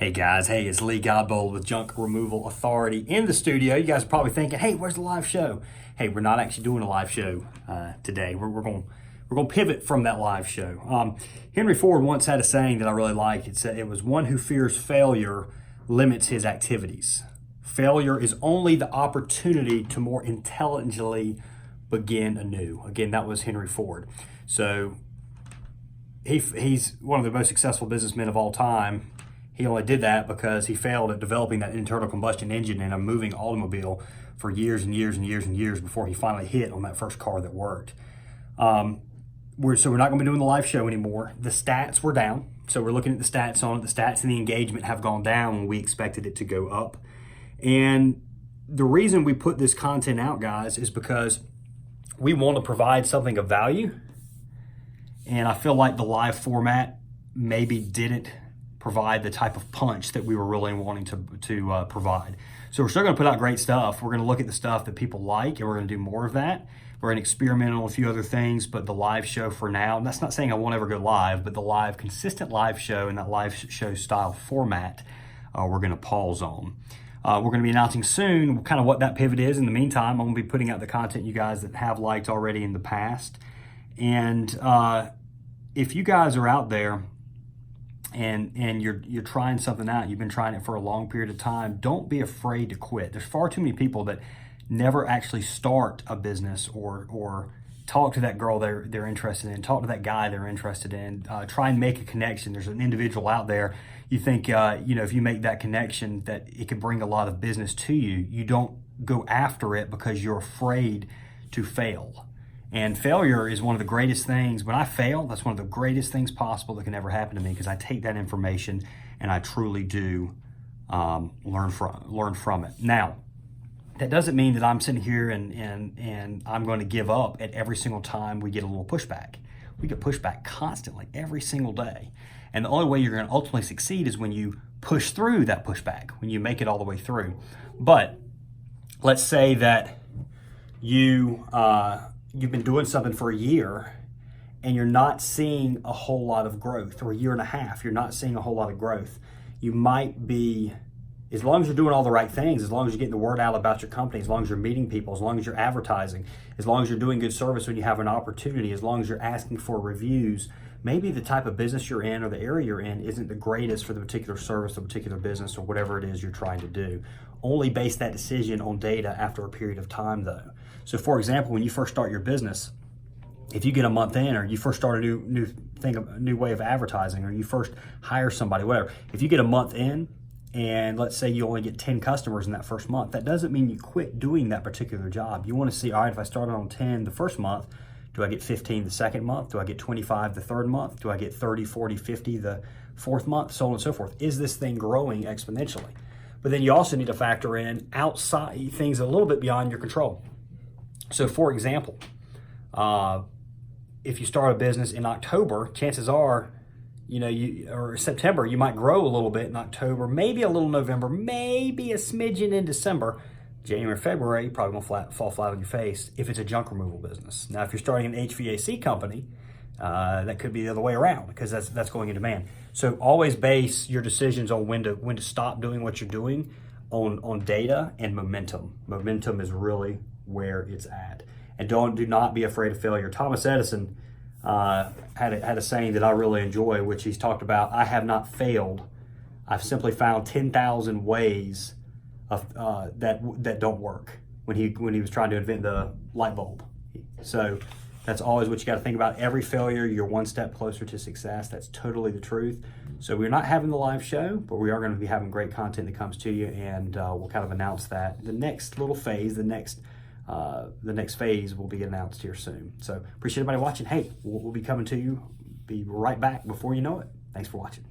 Hey guys, hey, it's Lee Godbold with Junk Removal Authority in the studio. You guys are probably thinking, hey, where's the live show? Hey, we're not actually doing a live show today. We're going to pivot from that live show. Henry Ford once had a saying that I really liked. It said, it was one who fears failure limits his activities. Failure is only the opportunity to more intelligently begin anew. Again, that was Henry Ford. So he's one of the most successful businessmen of all time. He only did that because he failed at developing that internal combustion engine in a moving automobile for years and years and years and years before he finally hit on that first car that worked. So we're not going to be doing the live show anymore. The stats were down. So we're looking at the stats on it. The stats and the engagement have gone down when we expected it to go up. And the reason we put this content out, guys, is because we want to provide something of value. And I feel like the live format maybe didn't provide the type of punch that we were really wanting to provide. So we're still going to put out great stuff. We're going to look at the stuff that people like, and we're going to do more of that. We're going to experiment on a few other things, but the live show for now, and that's not saying I won't ever go live, but the consistent live show and that live show style format, we're going to pause on. We're going to be announcing soon kind of what that pivot is. In the meantime, I'm going to be putting out the content you guys that have liked already in the past. And if you guys are out there and you're trying something out, you've been trying it for a long period of time, don't be afraid to quit. There's far too many people that never actually start a business or talk to that girl they're interested in, talk to that guy they're interested in, try and make a connection. There's an individual out there, you think, if you make that connection that it could bring a lot of business to you, you don't go after it because you're afraid to fail. And failure is one of the greatest things. When I fail, that's one of the greatest things possible that can ever happen to me, because I take that information and I truly do learn from it. Now, that doesn't mean that I'm sitting here and I'm going to give up at every single time we get a little pushback. We get pushback constantly, every single day. And the only way you're going to ultimately succeed is when you push through that pushback, when you make it all the way through. But let's say that you've been doing something for a year and you're not seeing a whole lot of growth, or a year and a half, you're not seeing a whole lot of growth. You might be, as long as you're doing all the right things, as long as you're getting the word out about your company, as long as you're meeting people, as long as you're advertising, as long as you're doing good service when you have an opportunity, as long as you're asking for reviews, maybe the type of business you're in or the area you're in isn't the greatest for the particular service or particular business or whatever it is you're trying to do. Only base that decision on data after a period of time, though. So for example, when you first start your business, if you get a month in, or you first start a new way of advertising, or you first hire somebody, whatever, if you get a month in and let's say you only get 10 customers in that first month, that doesn't mean you quit doing that particular job. You want to see, all right, if I started on 10 the first month, do I get 15 the second month? Do I get 25 the third month? Do I get 30, 40, 50 the fourth month? So on and so forth. Is this thing growing exponentially? But then you also need to factor in outside things a little bit beyond your control. So for example, if you start a business in October, chances are, or September, you might grow a little bit in October, maybe a little November, maybe a smidgen in December. January, February, you're probably gonna fall flat on your face if it's a junk removal business. Now, if you're starting an HVAC company, that could be the other way around, because that's going in demand. So always base your decisions on when to stop doing what you're doing on data and momentum. Momentum is really where it's at. And do not be afraid of failure. Thomas Edison had a saying that I really enjoy, which he's talked about: I have not failed. I've simply found 10,000 ways that don't work, when he was trying to invent the light bulb. So that's always what you got to think about. Every failure, you're one step closer to success. That's totally the truth. So we're not having the live show, but we are going to be having great content that comes to you, and we'll kind of announce that. The next little phase, the next phase will be announced here soon. So appreciate everybody watching. Hey, we'll be coming to you. Be right back before you know it. Thanks for watching.